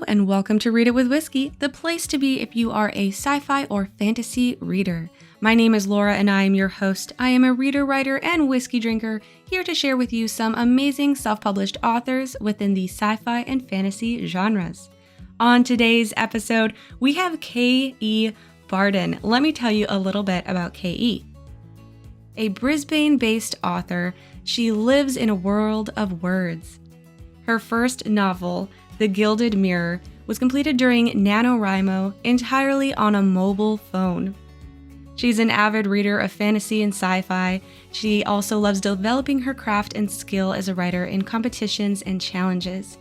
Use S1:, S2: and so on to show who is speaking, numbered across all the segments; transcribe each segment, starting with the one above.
S1: and welcome to Read It with Whiskey, the place to be if you are a sci-fi or fantasy reader. My name is Laura and I am your host. I am a reader, writer, and whiskey drinker, here to share with you some amazing self-published authors within the sci-fi and fantasy genres. On today's episode, we have K.E. Barden. Let me tell you a little bit about K.E. A Brisbane-based author, she lives in a world of words. Her first novel, The Gilded Mirror, was completed during NaNoWriMo entirely on a mobile phone. She's an avid reader of fantasy and sci-fi. She also loves developing her craft and skill as a writer in competitions and challenges.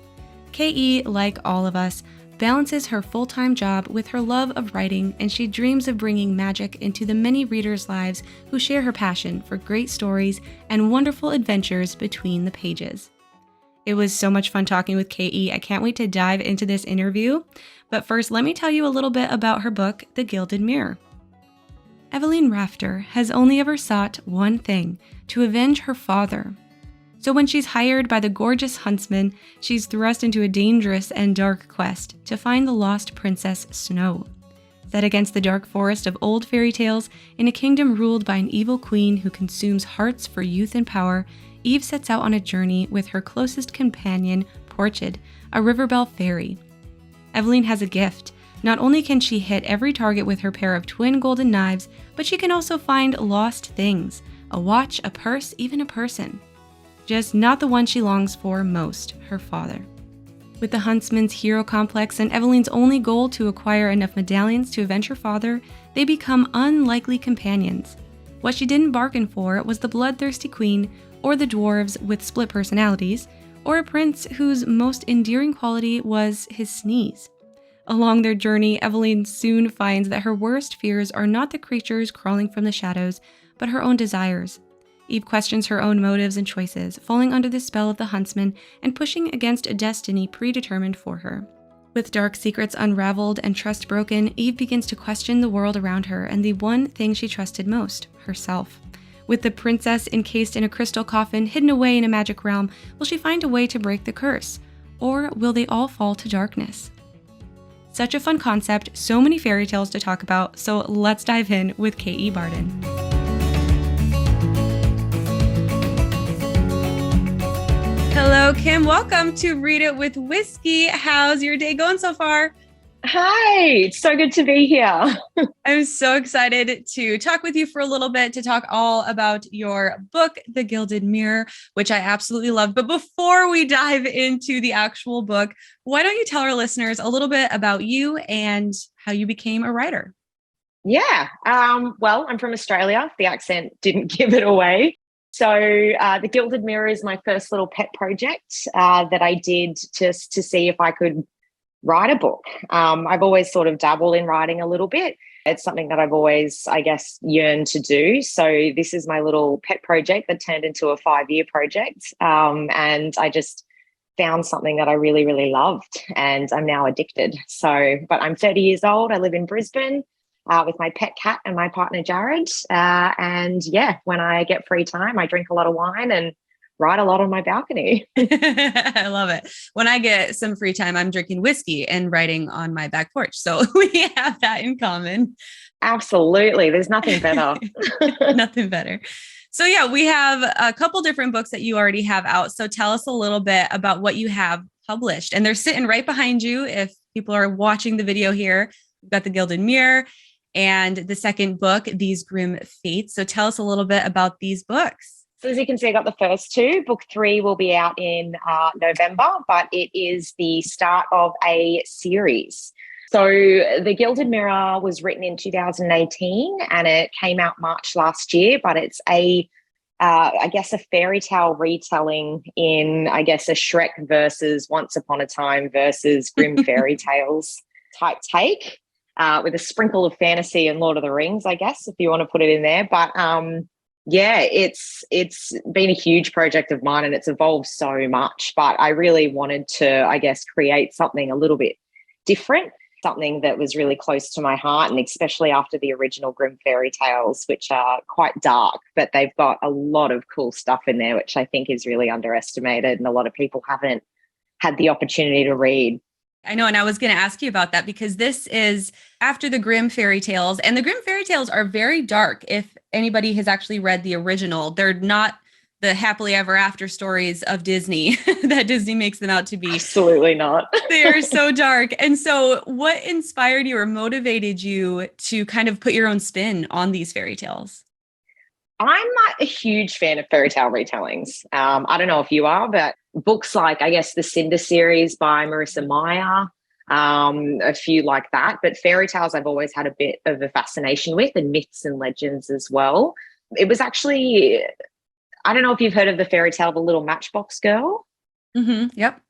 S1: K.E., like all of us, balances her full-time job with her love of writing, and she dreams of bringing magic into the many readers' lives who share her passion for great stories and wonderful adventures between the pages. It was so much fun talking with K.E. I can't wait to dive into this interview. But first, let me tell you a little bit about her book, The Gilded Mirror. Evelyn Rafter has only ever sought one thing, to avenge her father. So when she's hired by the gorgeous huntsman, she's thrust into a dangerous and dark quest to find the lost Princess Snow. Set against the dark forest of old fairy tales, in a kingdom ruled by an evil queen who consumes hearts for youth and power, Eve sets out on a journey with her closest companion, Porchid, a Riverbell fairy. Evelyn has a gift. Not only can she hit every target with her pair of twin golden knives, but she can also find lost things, a watch, a purse, even a person. Just not the one she longs for most, her father. With the huntsman's hero complex and Evelyn's only goal to acquire enough medallions to avenge her father, they become unlikely companions. What she didn't bargain for was the bloodthirsty queen, or the dwarves with split personalities, or a prince whose most endearing quality was his sneeze. Along their journey, Evelyn soon finds that her worst fears are not the creatures crawling from the shadows, but her own desires. Eve questions her own motives and choices, falling under the spell of the huntsman and pushing against a destiny predetermined for her. With dark secrets unraveled and trust broken, Eve begins to question the world around her and the one thing she trusted most, herself. With the princess encased in a crystal coffin hidden away in a magic realm, will she find a way to break the curse? Or will they all fall to darkness? Such a fun concept, so many fairy tales to talk about, so let's dive in with K.E. Barden. Hello, Kim. Welcome to Read It with Whiskey. How's your day going so far?
S2: Hi, it's so good to be here.
S1: I'm so excited to talk with you for a little bit, to talk all about your book, The Gilded Mirror, which I absolutely love. But before we dive into the actual book, why don't you tell our listeners a little bit about you and how you became a writer?
S2: Yeah, well, I'm from Australia. The accent didn't give it away. So The Gilded Mirror is my first little pet project that I did just to see if I could write a book. I've always sort of dabbled in writing a little bit. It's something that I've always, I guess, yearned to do. So this is my little pet project that turned into a 5-year project. And I just found something that I really, really loved, and I'm now addicted. So, but I'm 30 years old. I live in Brisbane with my pet cat and my partner, Jared. And yeah, when I get free time, I drink a lot of wine and write a lot on my balcony.
S1: I love it. When I get some free time, I'm drinking whiskey and writing on my back porch. So we have that in common.
S2: Absolutely. There's nothing better.
S1: Nothing better. So yeah, we have a couple different books that you already have out. So tell us a little bit about what you have published. And they're sitting right behind you. If people are watching the video here, we've got The Gilded Mirror and the second book, These Grim Fates. So tell us a little bit about these books.
S2: So as you can see, I got the first two. Book 3 will be out in November, but it is the start of a series. So The Gilded Mirror was written in 2018 and it came out March last year, but it's I guess a fairy tale retelling in, I guess, a Shrek versus Once Upon a Time versus Grim Fairy Tales type take with a sprinkle of fantasy and Lord of the Rings, I guess, if you want to put it in there. But yeah, it's been a huge project of mine and it's evolved so much, but I really wanted to, I guess, create something a little bit different, something that was really close to my heart, and especially after the original Grim Fairy Tales, which are quite dark, but they've got a lot of cool stuff in there, which I think is really underestimated and a lot of people haven't had the opportunity to read.
S1: I know. And I was going to ask you about that because this is after the Grimm fairy tales. And the Grimm fairy tales are very dark. If anybody has actually read the original, they're not the happily ever after stories of Disney that Disney makes them out to be.
S2: Absolutely not.
S1: They are so dark. And so, what inspired you or motivated you to kind of put your own spin on these fairy tales?
S2: I'm a huge fan of fairy tale retellings. I don't know if you are, but books like, I guess, the Cinder series by Marissa Meyer, a few like that. But fairy tales I've always had a bit of a fascination with, and myths and legends as well. It was actually, I don't know if you've heard of the fairy tale The Little Matchbox Girl.
S1: Yep.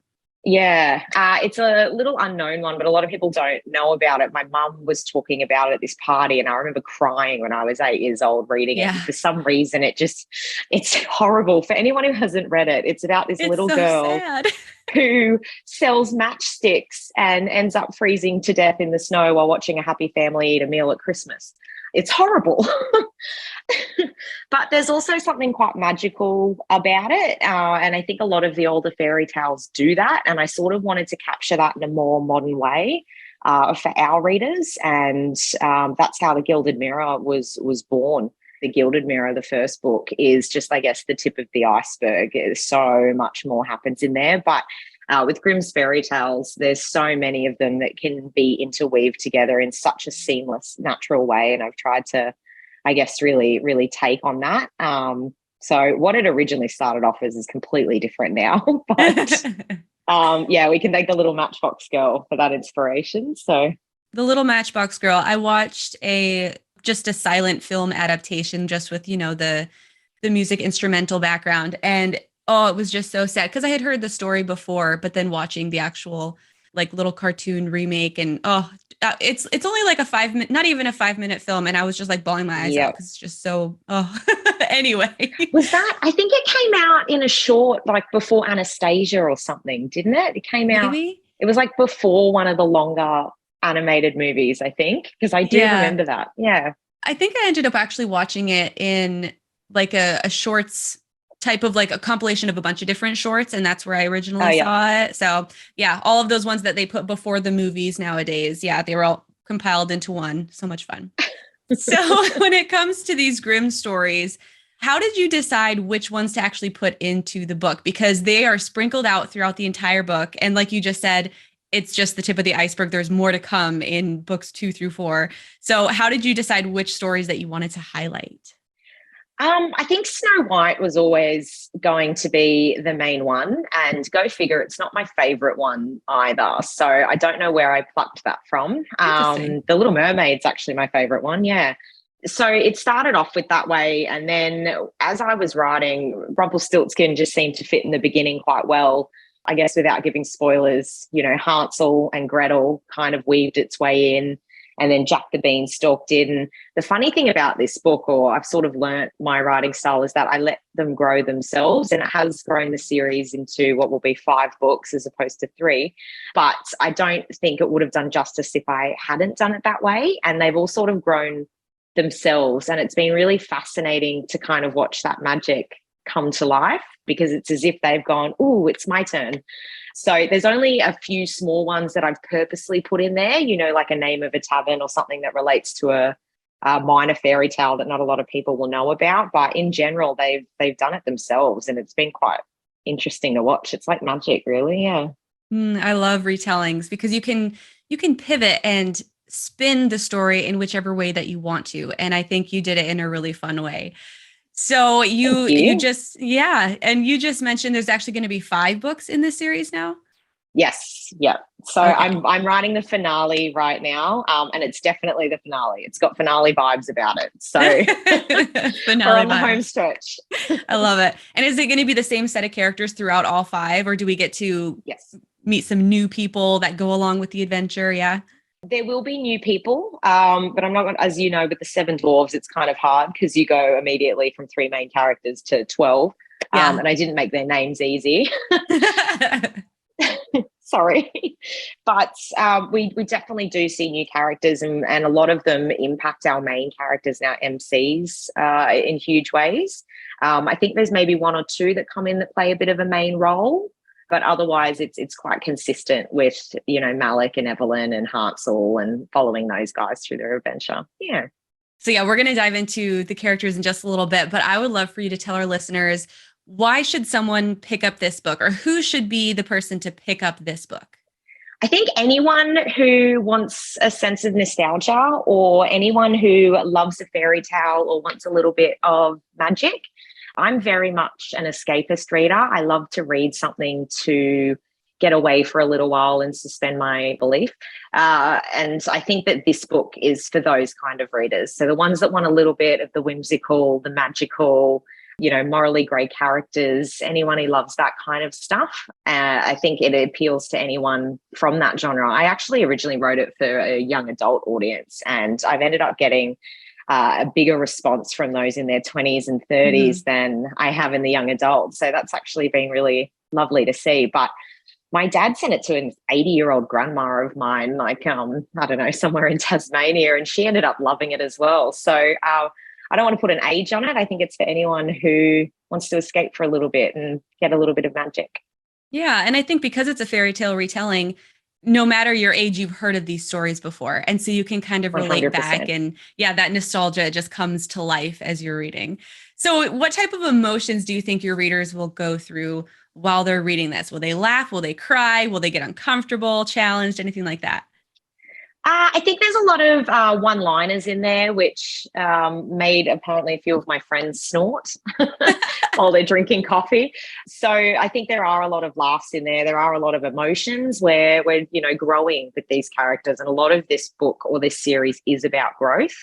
S2: Yeah, it's a little unknown one, but a lot of people don't know about it. My mum was talking about it at this party, and I remember crying when I was 8 years old reading it.
S1: Yeah.
S2: And for some reason, it's horrible. For anyone who hasn't read it, it's about this
S1: It's
S2: little
S1: so
S2: girl
S1: sad.
S2: who sells matchsticks and ends up freezing to death in the snow while watching a happy family eat a meal at Christmas. It's horrible. But there's also something quite magical about it. And I think a lot of the older fairy tales do that. And I sort of wanted to capture that in a more modern way for our readers. And that's how The Gilded Mirror was born. The Gilded Mirror, the first book, is just, I guess, the tip of the iceberg. There's so much more happens in there. But with Grimm's fairy tales, there's so many of them that can be interweaved together in such a seamless, natural way. And I've tried to, I guess, really, really take on that. So what it originally started off as is completely different now. But yeah, we can thank the Little Matchbox Girl for that inspiration. So
S1: The Little Matchbox Girl, I watched just a silent film adaptation just with, the music instrumental background. And oh, it was just so sad because I had heard the story before, but then watching the actual like little cartoon remake and it's only like a 5 minute, not even a 5 minute film. And I was just like bawling my eyes out because it's just so, anyway.
S2: Was that, I think it came out in a short, like before Anastasia or something, didn't it? It came out,
S1: Maybe?
S2: It was like before one of the longer animated movies, I think, because I do remember that. Yeah.
S1: I think I ended up actually watching it in like a shorts type of like a compilation of a bunch of different shorts. And that's where I originally saw it. So yeah, all of those ones that they put before the movies nowadays. Yeah, they were all compiled into one. So much fun. So when it comes to these Grimm stories, how did you decide which ones to actually put into the book? Because they are sprinkled out throughout the entire book. And like you just said, it's just the tip of the iceberg. There's more to come in books 2 through 4. So how did you decide which stories that you wanted to highlight?
S2: I think Snow White was always going to be the main one, and go figure, it's not my favorite one either. So I don't know where I plucked that from. The Little Mermaid's actually my favorite one. Yeah. So it started off with that way. And then as I was writing, Rumpelstiltskin just seemed to fit in the beginning quite well. I guess without giving spoilers, Hansel and Gretel kind of weaved its way in. And then Jack the Beanstalk did. And the funny thing about this book, or I've sort of learnt my writing style, is that I let them grow themselves, and it has grown the series into what will be 5 books as opposed to 3. But I don't think it would have done justice if I hadn't done it that way. And they've all sort of grown themselves. And it's been really fascinating to kind of watch that magic come to life, because it's as if they've gone, "Ooh, it's my turn." So there's only a few small ones that I've purposely put in there, like a name of a tavern or something that relates to a minor fairy tale that not a lot of people will know about. But in general, they've done it themselves, and it's been quite interesting to watch. It's like magic, really. Yeah.
S1: I love retellings because you can pivot and spin the story in whichever way that you want to. And I think you did it in a really fun way. So you just mentioned there's actually going to be 5 books in this series now.
S2: Yes. Yeah. So
S1: Okay.
S2: I'm writing the finale right now. And it's definitely the finale. It's got finale vibes about it. So
S1: Finale
S2: we're on the
S1: vibes.
S2: home stretch.
S1: I love it. And is it going to be the same set of characters throughout all 5, or do we get to meet some new people that go along with the adventure? Yeah.
S2: There will be new people, but I'm not, as you know, with the 7 dwarves, it's kind of hard because you go immediately from 3 main characters to 12. And I didn't make their names easy. Sorry. But we definitely do see new characters, and a lot of them impact our main characters and our MCs in huge ways. I think there's maybe 1 or 2 that come in that play a bit of a main role. But otherwise, it's quite consistent with, Malik and Evelyn and Hansel and following those guys through their adventure. Yeah.
S1: So yeah, we're going to dive into the characters in just a little bit, but I would love for you to tell our listeners, why should someone pick up this book, or who should be the person to pick up this book?
S2: I think anyone who wants a sense of nostalgia, or anyone who loves a fairy tale or wants a little bit of magic. I'm very much an escapist reader. I love to read something to get away for a little while and suspend my belief. And I think that this book is for those kind of readers. So the ones that want a little bit of the whimsical, the magical, morally grey characters, anyone who loves that kind of stuff. I think it appeals to anyone from that genre. I actually originally wrote it for a young adult audience, and I've ended up getting a bigger response from those in their 20s and 30s than I have in the young adults. So that's actually been really lovely to see. But my dad sent it to an 80-year-old grandma of mine, I don't know, somewhere in Tasmania, and she ended up loving it as well. So I don't want to put an age on it. I think it's for anyone who wants to escape for a little bit and get a little bit of magic.
S1: Yeah. And I think because it's a fairy tale retelling, no matter your age, you've heard of these stories before. And so you can kind of relate
S2: 100%.
S1: back, and that nostalgia just comes to life as you're reading. So what type of emotions do you think your readers will go through while they're reading this? Will they laugh? Will they cry? Will they get uncomfortable, challenged, anything like that?
S2: I think there's a lot of one-liners in there, which made apparently a few of my friends snort while they're drinking coffee. So I think there are a lot of laughs in there. There are a lot of emotions where we're, growing with these characters. And a lot of this book or this series is about growth.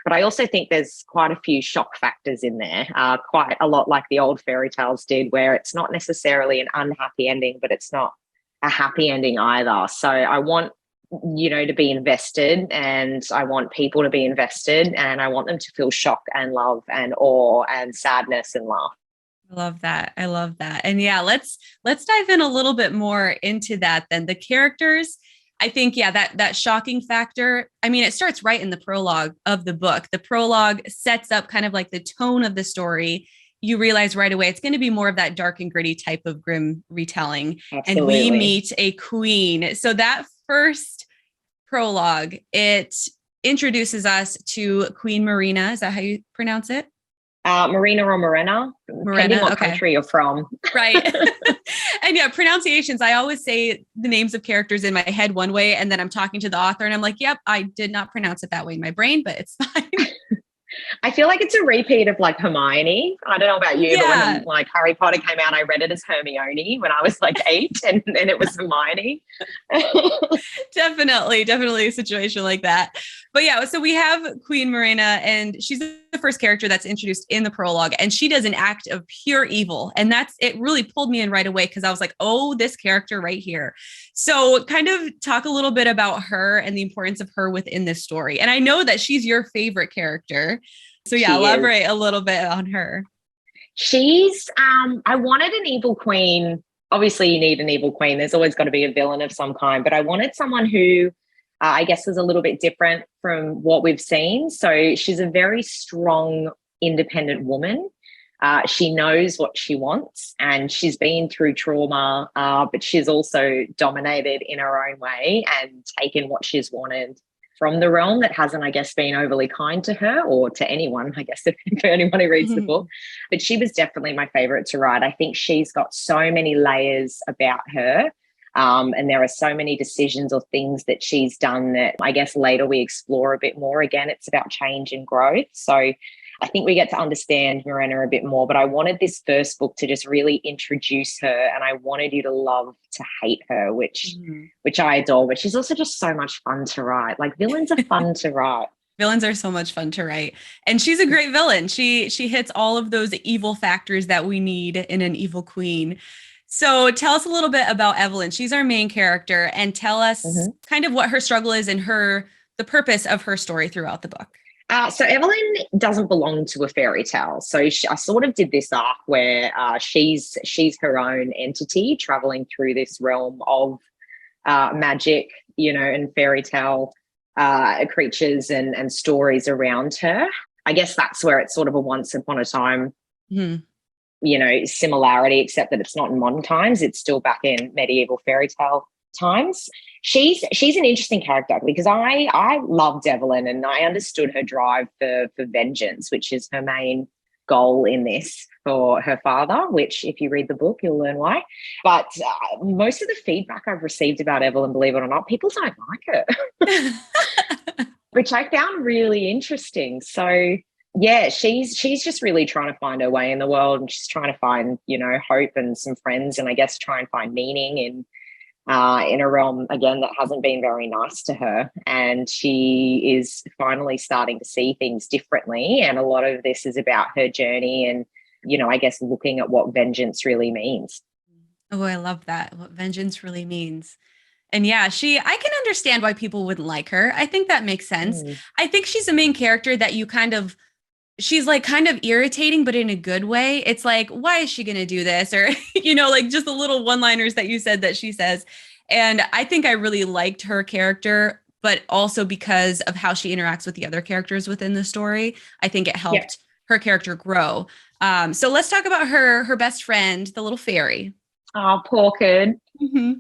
S2: But I also think there's quite a few shock factors in there, quite a lot like the old fairy tales did, where it's not necessarily an unhappy ending, but it's not a happy ending either. So I want to be invested, and I want people to be invested, and I want them to feel shock and love and awe and sadness and laugh.
S1: I love that. I love that. And yeah, let's dive in a little bit more into that then. The characters, I think, that shocking factor. I mean, it starts right in the prologue of the book. The prologue sets up kind of like the tone of the story. You realize right away it's going to be more of that dark and gritty type of grim retelling.
S2: Absolutely.
S1: And we meet a queen. So that first prologue, it introduces us to Queen Marina. Is that how you pronounce it?
S2: Marina or Morena, depending what country you're from.
S1: Right. And yeah, pronunciations, I always say the names of characters in my head one way, and then I'm talking to the author and I'm like, yep, I did not pronounce it that way in my brain, but it's fine.
S2: I feel like it's a repeat of like Hermione. I don't know about you, but when like Harry Potter came out, I read it as Hermione when I was like 8, and then it was Hermione.
S1: Definitely a situation like that. But yeah, so we have Queen Marina, and she's the first character that's introduced in the prologue, and she does an act of pure evil. And it really pulled me in right away, because I was like, oh, this character right here. So kind of talk a little bit about her and the importance of her within this story. And I know that she's your favorite character. So yeah, elaborate a little bit on her.
S2: She's, I wanted an evil queen. Obviously you need an evil queen. There's always got to be a villain of some kind, but I wanted someone who I guess was a little bit different from what we've seen. So she's a very strong, independent woman. She knows what she wants, and she's been through trauma, but she's also dominated in her own way and taken what she's wanted from the realm that hasn't, I guess, been overly kind to her or to anyone, I guess, for anyone who reads the book. But she was definitely my favorite to write. I think she's got so many layers about her. And there are so many decisions or things that she's done that I guess later we explore a bit more. Again, it's about change and growth. So I think we get to understand Morena a bit more, but I wanted this first book to just really introduce her, and I wanted you to love to hate her, which I adore, but she's also just so much fun to write. Like, villains are fun to write.
S1: Villains are so much fun to write. And she's a great villain. She hits all of those evil factors that we need in an evil queen. So tell us a little bit about Evelyn. She's our main character, and tell us kind of what her struggle is and the purpose of her story throughout the book.
S2: So Evelyn doesn't belong to a fairy tale. So I sort of did this arc where she's her own entity traveling through this realm of magic, and fairy tale creatures and stories around her. I guess that's where it's sort of a once upon a time similarity, except that it's not in modern times. It's still back in medieval fairy tale times. She's an interesting character because I loved Evelyn, and I understood her drive for vengeance, which is her main goal in this for her father, which if you read the book, you'll learn why. But most of the feedback I've received about Evelyn, believe it or not, people don't like her, which I found really interesting. So yeah, she's just really trying to find her way in the world, and she's trying to find, hope and some friends, and I guess try and find meaning in a realm, again, that hasn't been very nice to her. And she is finally starting to see things differently. And a lot of this is about her journey and, I guess looking at what vengeance really means.
S1: Oh, I love that. What vengeance really means. And yeah, I can understand why people wouldn't like her. I think that makes sense. I think she's a main character that she's like kind of irritating, but in a good way. It's like, why is she going to do this? Or, like just the little one-liners that you said that she says. And I think I really liked her character, but also because of how she interacts with the other characters within the story, I think it helped her character grow. So let's talk about her best friend, the little fairy.
S2: Oh, Porkid.
S1: Mm-hmm.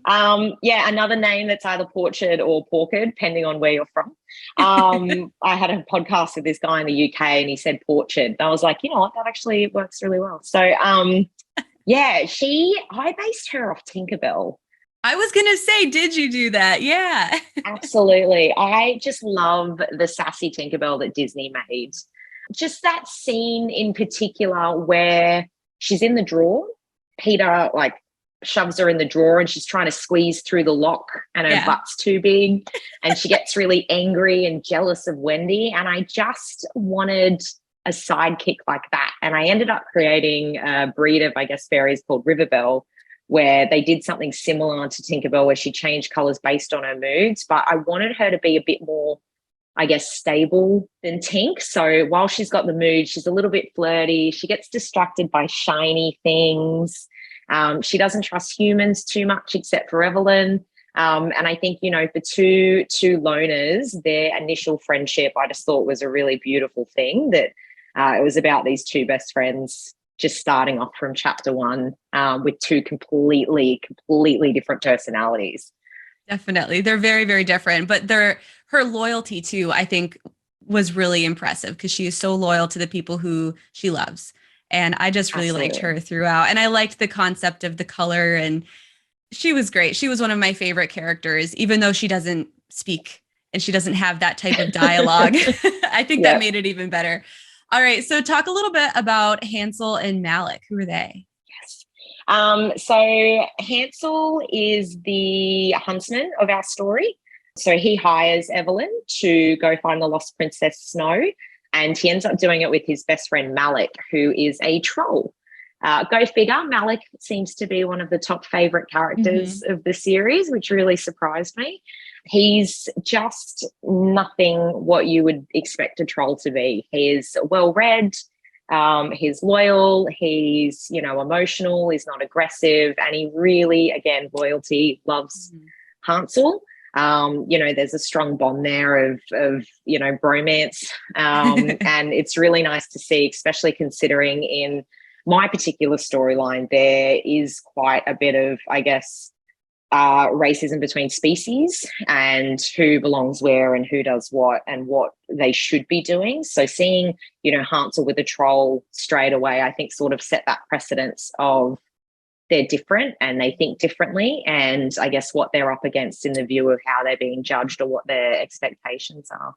S2: Another name that's either Porchard or Porkid, depending on where you're from. I had a podcast with this guy in the UK, and he said Porchard. And I was like, you know what, that actually works really well. So, I based her off Tinkerbell.
S1: I was going to say, did you do that? Yeah.
S2: Absolutely. I just love the sassy Tinkerbell that Disney made. Just that scene in particular where she's in the drawer. Peter, shoves her in the drawer, and she's trying to squeeze through the lock, and her butt's too big, and she gets really angry and jealous of Wendy. And I just wanted a sidekick like that. And I ended up creating a breed of, I guess, fairies called Riverbell, where they did something similar to Tinkerbell, where she changed colors based on her moods. But I wanted her to be a bit more, I guess, stable than Tink. So while she's got the mood, she's a little bit flirty. She gets distracted by shiny things. She doesn't trust humans too much, except for Evelyn. And I think, for two loners, their initial friendship, I just thought was a really beautiful thing, that it was about these two best friends just starting off from chapter one with two completely different personalities.
S1: Definitely. They're very, very different, but her loyalty too, I think, was really impressive because she is so loyal to the people who she loves. And I just really liked her throughout. And I liked the concept of the color, and she was great. She was one of my favorite characters, even though she doesn't speak and she doesn't have that type of dialogue. I think that made it even better. All right. So talk a little bit about Hansel and Malik. Who are they?
S2: Yes. So Hansel is the huntsman of our story. So he hires Evelyn to go find the lost Princess Snow. And he ends up doing it with his best friend, Malik, who is a troll. Go figure, Malik seems to be one of the top favourite characters of the series, which really surprised me. He's just nothing what you would expect a troll to be. He is well-read, he's loyal, he's, emotional, he's not aggressive, and he really, again, loyalty, loves Hansel. There's a strong bond there of bromance. And it's really nice to see, especially considering in my particular storyline, there is quite a bit of, I guess, racism between species and who belongs where and who does what and what they should be doing. So seeing, Hansel with a troll straight away, I think sort of set that precedence of they're different and they think differently, and I guess what they're up against in the view of how they're being judged or what their expectations are.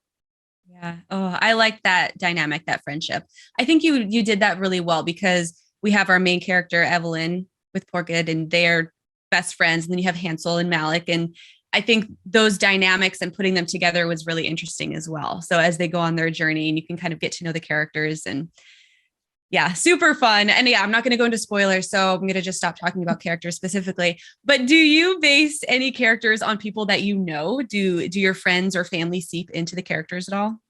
S1: Yeah. Oh, I like that dynamic, that friendship. I think you did that really well, because we have our main character, Evelyn, with Porkid, and they're best friends. And then you have Hansel and Malik. And I think those dynamics and putting them together was really interesting as well. So as they go on their journey, and you can kind of get to know the characters, and yeah, super fun. And yeah, I'm not going to go into spoilers, so I'm going to just stop talking about characters specifically. But do you base any characters on people that you know? Do your friends or family seep into the characters at all?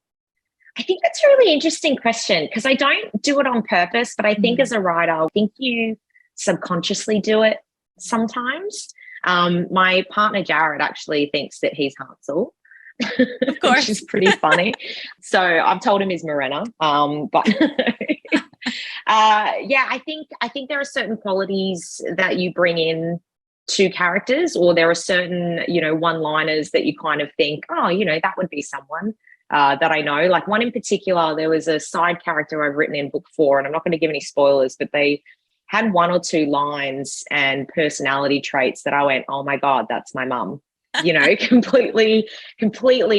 S2: I think that's a really interesting question, because I don't do it on purpose, but I think as a writer, I think you subconsciously do it sometimes. My partner, Jared, actually thinks that he's Hansel.
S1: Of course.
S2: Which is pretty funny. So I've told him he's Morena, but I think there are certain qualities that you bring in to characters, or there are certain, one-liners that you kind of think, oh, that would be someone that I know. Like one in particular, there was a side character I've written in book 4, and I'm not going to give any spoilers, but they had 1 or 2 lines and personality traits that I went, oh my God, that's my mum. Completely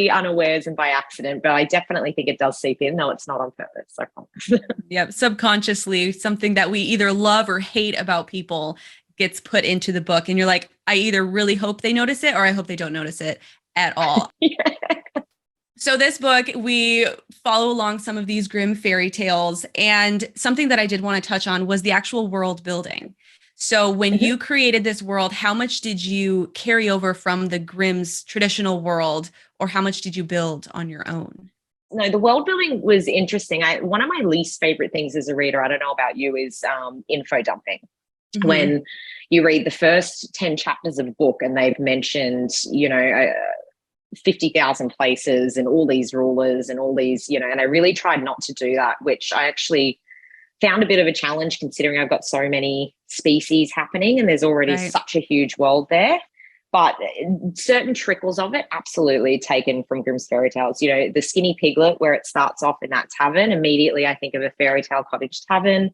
S2: unawares and by accident, but I definitely think it does seep in, though it's not on purpose, I promise.
S1: Yep. Subconsciously, something that we either love or hate about people gets put into the book. And you're like, I either really hope they notice it or I hope they don't notice it at all.
S2: Yeah.
S1: So this book, we follow along some of these grim fairy tales. And something that I did want to touch on was the actual world building. So when you created this world, how much did you carry over from the Grimm's traditional world, or how much did you build on your own?
S2: No, the world building was interesting. One of my least favorite things as a reader, I don't know about you, is info dumping. Mm-hmm. When you read the first 10 chapters of a book and they've mentioned, 50,000 places and all these rulers and all these, and I really tried not to do that, which I actually found a bit of a challenge considering I've got so many species happening and there's already such a huge world there. But certain trickles of it, absolutely taken from Grimm's fairy tales. The Skinny Piglet, where it starts off in that tavern, immediately I think of a fairy tale cottage tavern.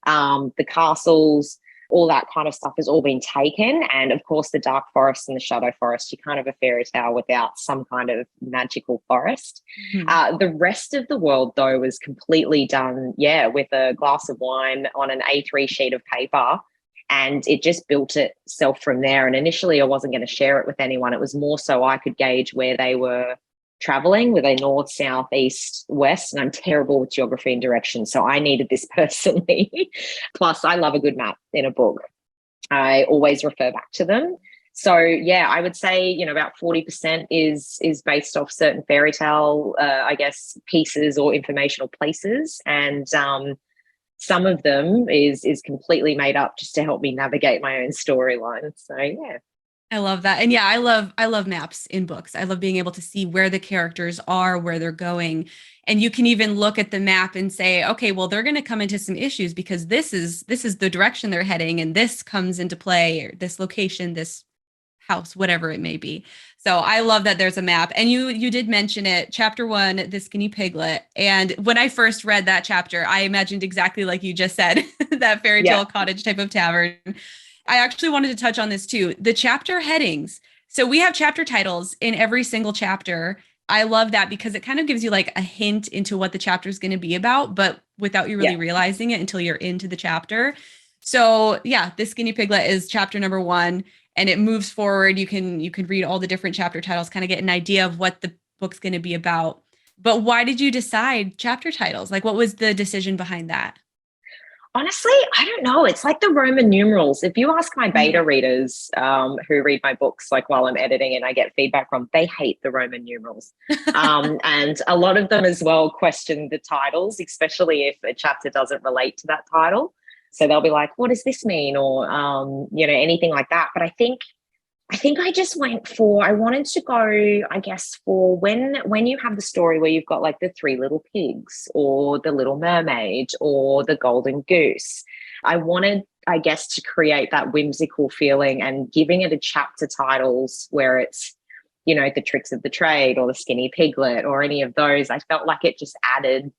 S2: The castles, all that kind of stuff has all been taken. And of course, the dark forest and the shadow forest, you can't have a fairy tale without some kind of magical forest. Mm-hmm. The rest of the world, though, was completely done, with a glass of wine on an A3 sheet of paper. And it just built itself from there. And initially, I wasn't going to share it with anyone. It was more so I could gauge where they were traveling. Were they north, south, east, west? And I'm terrible with geography and directions, so I needed this personally. Plus, I love a good map in a book. I always refer back to them. So, I would say, about 40% is based off certain fairy tale, pieces or informational places. And some of them is completely made up just to help me navigate my own storyline. So, yeah.
S1: I love that. And I love maps in books. I love being able to see where the characters are, where they're going. And you can even look at the map and say, okay, well, they're going to come into some issues because this is the direction they're heading. And this comes into play, or this location, this house, whatever it may be. So I love that there's a map. And you did mention it, chapter 1, the Skinny Piglet. And when I first read that chapter, I imagined exactly like you just said, that fairy tale cottage type of tavern. I actually wanted to touch on this too. The chapter headings. So we have chapter titles in every single chapter. I love that because it kind of gives you like a hint into what the chapter is going to be about, but without you really realizing it until you're into the chapter. So the Skinny Piglet is chapter number 1, and it moves forward. You can read all the different chapter titles, kind of get an idea of what the book's going to be about. But why did you decide chapter titles? Like, what was the decision behind that?
S2: Honestly, I don't know. It's like the Roman numerals. If you ask my beta readers who read my books, like while I'm editing and I get feedback from, they hate the Roman numerals. And a lot of them as well question the titles, especially if a chapter doesn't relate to that title. So they'll be like, what does this mean? Or, anything like that. But I think I just went for, I wanted to go, I guess, for when you have the story where you've got like the 3 little pigs or the Little Mermaid or the Golden Goose. I wanted, I guess, to create that whimsical feeling and giving it a chapter titles where it's, the Tricks of the Trade or the Skinny Piglet or any of those. I felt like it just added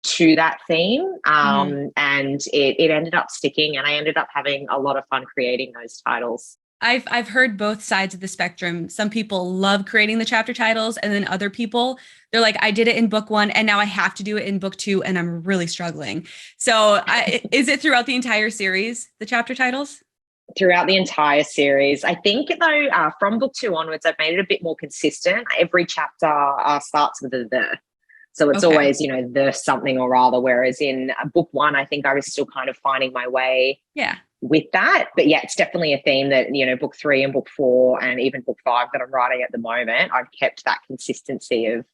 S2: to that theme. And it ended up sticking, and I ended up having a lot of fun creating those titles.
S1: I've heard both sides of the spectrum. Some people love creating the chapter titles, and then other people, they're like, I did it in book 1 and now I have to do it in book 2 and I'm really struggling. So is it throughout the entire series, the chapter titles?
S2: Throughout the entire series. I think, though, from book 2 onwards, I've made it a bit more consistent. Every chapter starts with a the. So it's always, the something or rather, whereas in book 1, I think I was still kind of finding my way with that. But it's definitely a theme that, book 3 and book 4 and even book 5 that I'm writing at the moment, I've kept that consistency of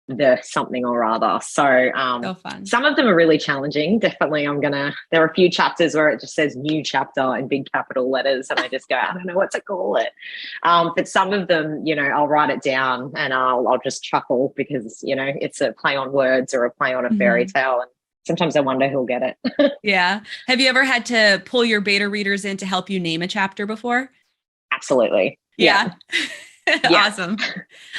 S2: the something or other. So
S1: fun.
S2: Some of them are really challenging. Definitely there are a few chapters where it just says new chapter in big capital letters and I just go, I don't know what to call it. But some of them, I'll write it down and I'll just chuckle because, it's a play on words or a play on a fairy tale. And sometimes I wonder who'll get it.
S1: Yeah. Have you ever had to pull your beta readers in to help you name a chapter before?
S2: Absolutely.
S1: Yeah.
S2: Yeah.
S1: Awesome.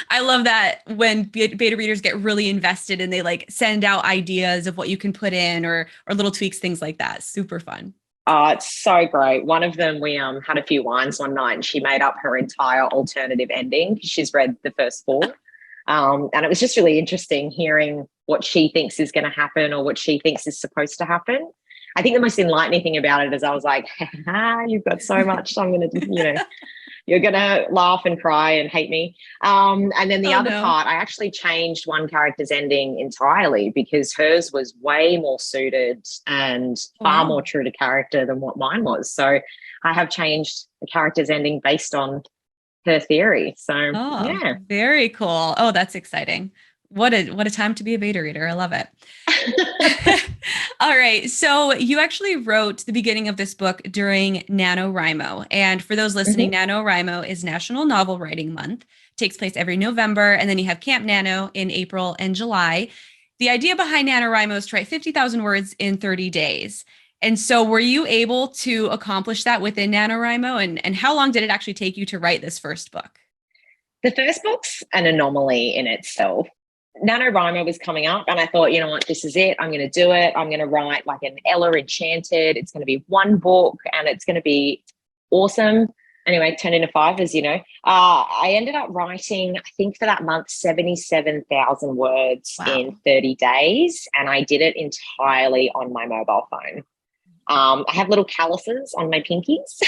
S1: I love that when beta readers get really invested and they like send out ideas of what you can put in or little tweaks, things like that. Super fun.
S2: It's so great. One of them, we had a few wines one night and she made up her entire alternative ending. She's read the first four. And it was just really interesting hearing what she thinks is going to happen or what she thinks is supposed to happen. I think the most enlightening thing about it is I was like, you've got so much. I'm going to, you're going to laugh and cry and hate me. And then the other part, I actually changed one character's ending entirely because hers was way more suited and far more true to character than what mine was. So I have changed the character's ending based on her theory. So yeah.
S1: Very cool. Oh, that's exciting. What a time to be a beta reader. I love it. All right. So you actually wrote the beginning of this book during NaNoWriMo. And for those listening, NaNoWriMo is National Novel Writing Month. It takes place every November. And then you have Camp Nano in April and July. The idea behind NaNoWriMo is to write 50,000 words in 30 days. And so were you able to accomplish that within NaNoWriMo? And how long did it actually take you to write this first book?
S2: The first book's an anomaly in itself. NaNoWriMo was coming up and I thought, you know what, this is it. I'm going to do it. I'm going to write like an Ella Enchanted. It's going to be one book and it's going to be awesome. Anyway, 10 into 5, as you know. I ended up writing, I think for that month, 77,000 words in 30 days. And I did it entirely on my mobile phone. I have little calluses on my pinkies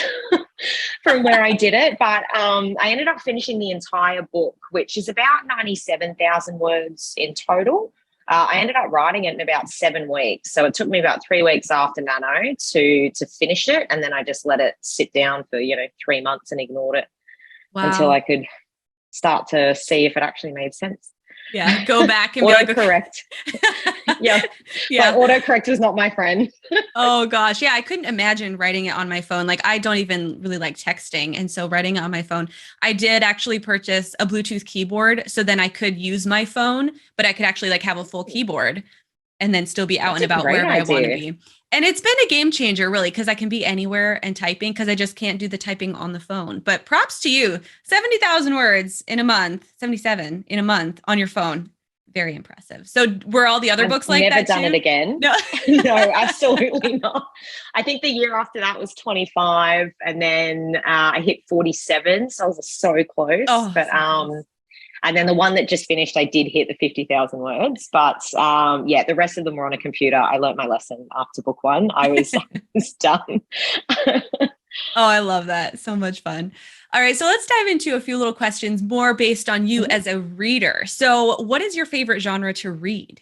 S2: from where I did it, but I ended up finishing the entire book, which is about 97,000 words in total. I ended up writing it in about 7 weeks. So it took me about 3 weeks after Nano to finish it. And then I just let it sit down for, 3 months and ignored it until I could start to see if it actually made sense.
S1: Yeah, go back and
S2: autocorrect. Yeah. Like, autocorrect was not my friend.
S1: Oh gosh. Yeah, I couldn't imagine writing it on my phone. Like I don't even really like texting. And so writing it on my phone, I did actually purchase a Bluetooth keyboard so then I could use my phone, but I could actually like have a full keyboard and then still be out and about wherever I want to be. And it's been a game changer, really, because I can be anywhere and typing because I just can't do the typing on the phone. But props to you. 70,000 words in a month, 77 in a month on your phone. Very impressive. So were all the other books like that?
S2: Never done it again. No, no, absolutely not. I think the year after that was 25 and then I hit 47. So I was so close. And then the one that just finished, I did hit the 50,000 words. But the rest of them were on a computer. I learned my lesson after book 1. I was done.
S1: I love that. So much fun. All right. So let's dive into a few little questions more based on you as a reader. So what is your favorite genre to read?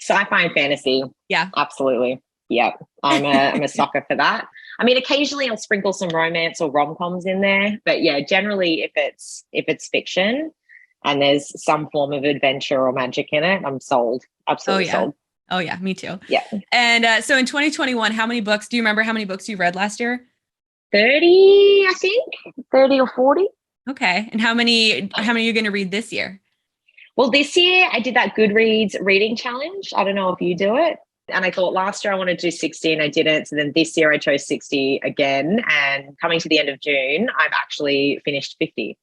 S2: Sci-fi and fantasy. Yeah, absolutely. Yeah, I'm a sucker for that. I mean, occasionally I'll sprinkle some romance or rom-coms in there. But yeah, generally if it's fiction, and there's some form of adventure or magic in it, I'm sold. Absolutely sold.
S1: Oh, yeah. Me too.
S2: Yeah.
S1: And so in 2021, do you remember how many books you read last year?
S2: 30, I think. 30 or 40.
S1: Okay. And how many are you going to read this year?
S2: Well, this year I did that Goodreads reading challenge. I don't know if you do it. And I thought last year I wanted to do 60 and I didn't. So then this year I chose 60 again. And coming to the end of June, I've actually finished 50.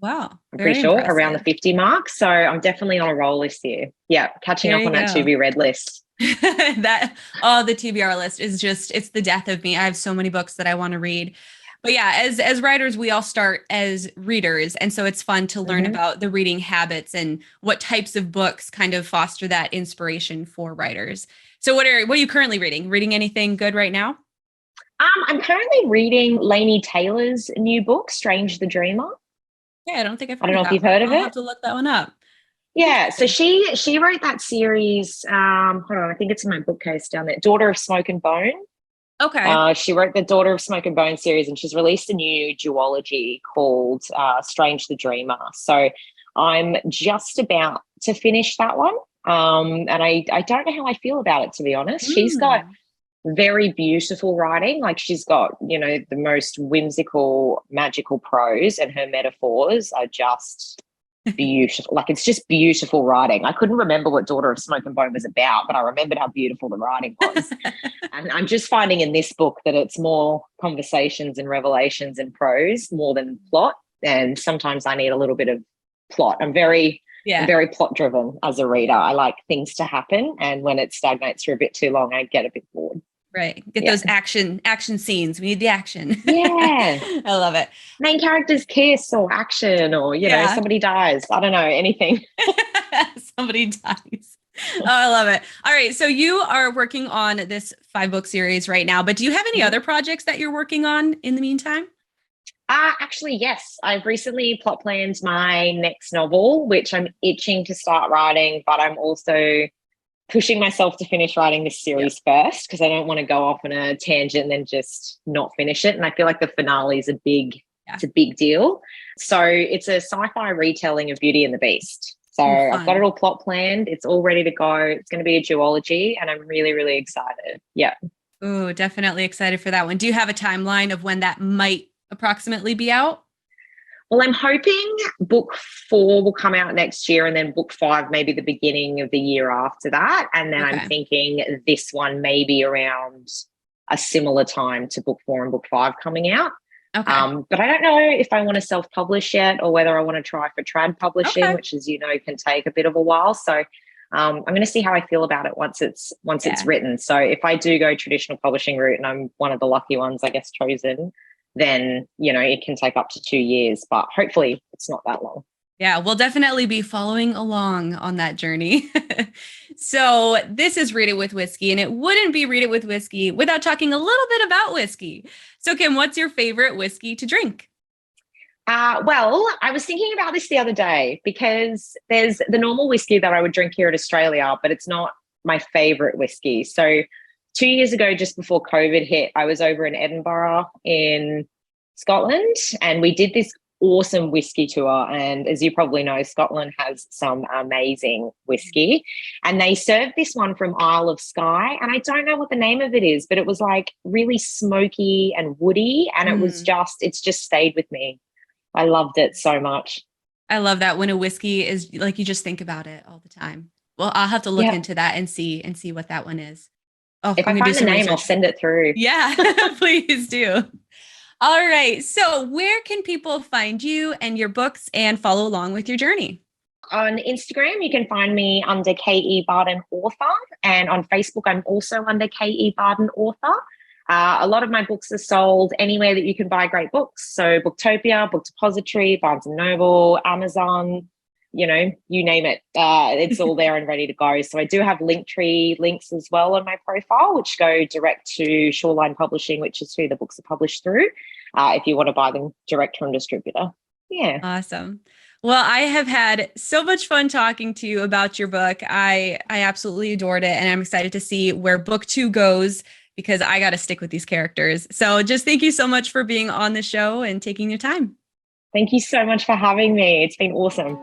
S1: Wow.
S2: I'm pretty sure around the 50 mark. So I'm definitely on a roll this year. Yeah. Catching up on that to be read list.
S1: The TBR list is it's the death of me. I have so many books that I want to read. But yeah, as writers, we all start as readers. And so it's fun to learn about the reading habits and what types of books kind of foster that inspiration for writers. So what are you currently reading? Reading anything good right now?
S2: I'm currently reading Laini Taylor's new book, Strange the Dreamer.
S1: Yeah, I don't think
S2: I don't know if you've heard of it.
S1: I'll have to look that one up.
S2: Yeah, so she wrote that series. Hold on, I think it's in my bookcase down there. Daughter of Smoke and Bone.
S1: Okay.
S2: She wrote the Daughter of Smoke and Bone series, and she's released a new duology called Strange the Dreamer. So I'm just about to finish that one, and I don't know how I feel about it, to be honest. She's got very beautiful writing. Like she's got, the most whimsical, magical prose, and her metaphors are just beautiful. Like, it's just beautiful writing. I couldn't remember what Daughter of Smoke and Bone was about, but I remembered how beautiful the writing was. And I'm just finding in this book that it's more conversations and revelations and prose more than plot. And sometimes I need a little bit of plot. I'm very plot driven as a reader. I like things to happen. And when it stagnates for a bit too long, I get a bit bored.
S1: Right. Get those action scenes. We need the action.
S2: Yeah.
S1: I love it.
S2: Main characters kiss or action or, you know, somebody dies. I don't know, anything.
S1: Somebody dies. Oh, I love it. All right. So you are working on this 5-book series right now, but do you have any other projects that you're working on in the meantime?
S2: Actually, yes. I've recently plot planned my next novel, which I'm itching to start writing, but I'm also pushing myself to finish writing this series first because I don't want to go off on a tangent and then just not finish it. And I feel like the finale is it's a big deal. So it's a sci-fi retelling of Beauty and the Beast. So I've got it all plot planned. It's all ready to go. It's going to be a duology and I'm really, really excited. Yeah.
S1: Oh, definitely excited for that one. Do you have a timeline of when that might approximately be out?
S2: Well, I'm hoping book 4 will come out next year and then book 5 maybe the beginning of the year after that. And then I'm thinking this one may be around a similar time to book 4 and book 5 coming out. Okay. But I don't know if I want to self-publish yet or whether I want to try for trad publishing, which, as you know, can take a bit of a while. So I'm going to see how I feel about it once it's written. So if I do go traditional publishing route and I'm one of the lucky ones, I guess, chosen, then, you know, it can take up to 2 years, but hopefully it's not that long.
S1: Yeah, we'll definitely be following along on that journey. So this is Read It With Whiskey, and it wouldn't be Read It With Whiskey without talking a little bit about whiskey. So Kim, what's your favorite whiskey to drink?
S2: Well, I was thinking about this the other day because there's the normal whiskey that I would drink here in Australia, but it's not my favorite whiskey. So 2 years ago, just before COVID hit, I was over in Edinburgh in Scotland and we did this awesome whiskey tour. And as you probably know, Scotland has some amazing whiskey. And they served this one from Isle of Skye. And I don't know what the name of it is, but it was like really smoky and woody. And it's just stayed with me. I loved it so much.
S1: I love that when a whiskey is like, you just think about it all the time. Well, I'll have to look into that and see what that one is. Oh,
S2: if I find the name, I'll send it through.
S1: Yeah, please do. All right. So where can people find you and your books and follow along with your journey?
S2: On Instagram, you can find me under K.E. Barden Author. And on Facebook, I'm also under K.E. Barden Author. A lot of my books are sold anywhere that you can buy great books. So Booktopia, Book Depository, Barnes & Noble, Amazon, you know, you name it. It's all there and ready to go. So I do have Linktree links as well on my profile, which go direct to Shoreline Publishing, which is who the books are published through, if you want to buy them direct from distributor. Yeah.
S1: Awesome. Well, I have had so much fun talking to you about your book. I absolutely adored it. And I'm excited to see where book 2 goes because I got to stick with these characters. So just thank you so much for being on the show and taking your time.
S2: Thank you so much for having me. It's been awesome.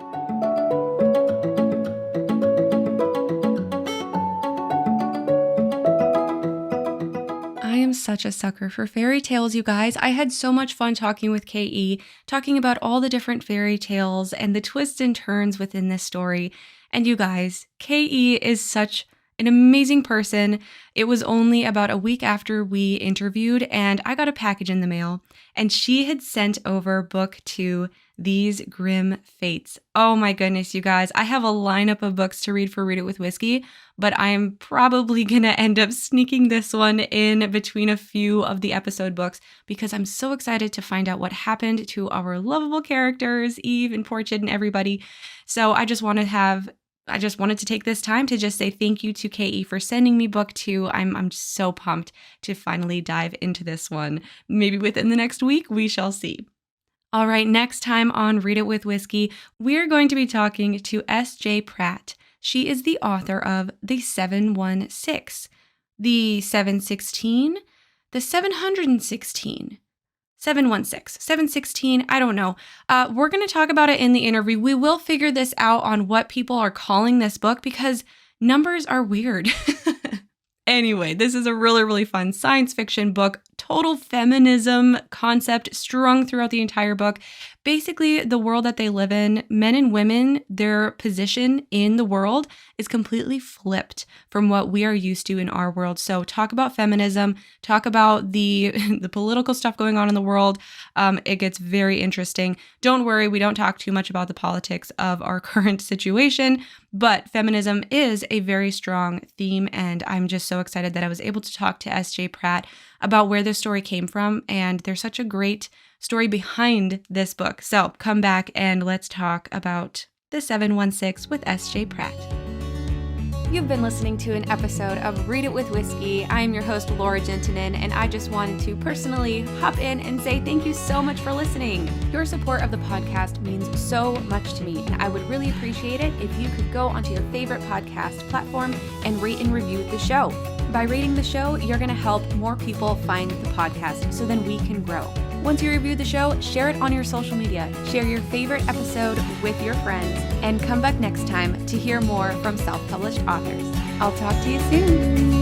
S1: I am such a sucker for fairy tales, you guys. I had so much fun talking with K.E., talking about all the different fairy tales and the twists and turns within this story. And you guys, K.E. is such an amazing person. It was only about a week after we interviewed and I got a package in the mail and she had sent over book 2, These Grim Fates. Oh my goodness, you guys. I have a lineup of books to read for Read It With Whiskey, but I am probably going to end up sneaking this one in between a few of the episode books because I'm so excited to find out what happened to our lovable characters, Eve and Porchid and everybody. So I just wanted to take this time to just say thank you to K.E. for sending me book 2. I'm just so pumped to finally dive into this one. Maybe within the next week, we shall see. All right, next time on Read It With Whiskey, we're going to be talking to S.J. Pratt. She is the author of The 716, The 716, The 716, 716, 716, I don't know. We're going to talk about it in the interview. We will figure this out on what people are calling this book because numbers are weird. Anyway, this is a really, really fun science fiction book. Total feminism concept strung throughout the entire book. basically the world that they live in, men and women, their position in the world is completely flipped from what we are used to in our world. So talk about feminism, talk about the political stuff going on in the world. It gets very interesting. Don't worry, we don't talk too much about the politics of our current situation, but feminism is a very strong theme, and I'm just so excited that I was able to talk to S.J. Pratt about where this story came from, and there's such a great story behind this book. So come back and let's talk about the 716 with S.J. Pratt. You've been listening to an episode of Read It with Whiskey. I am your host, Laura Juntunen, and I just wanted to personally hop in and say thank you so much for listening. Your support of the podcast means so much to me, and I would really appreciate it if you could go onto your favorite podcast platform and rate and review the show. By rating the show, you're going to help more people find the podcast so then we can grow. Once you review the show, share it on your social media, share your favorite episode with your friends, and come back next time to hear more from self-published authors. I'll talk to you soon.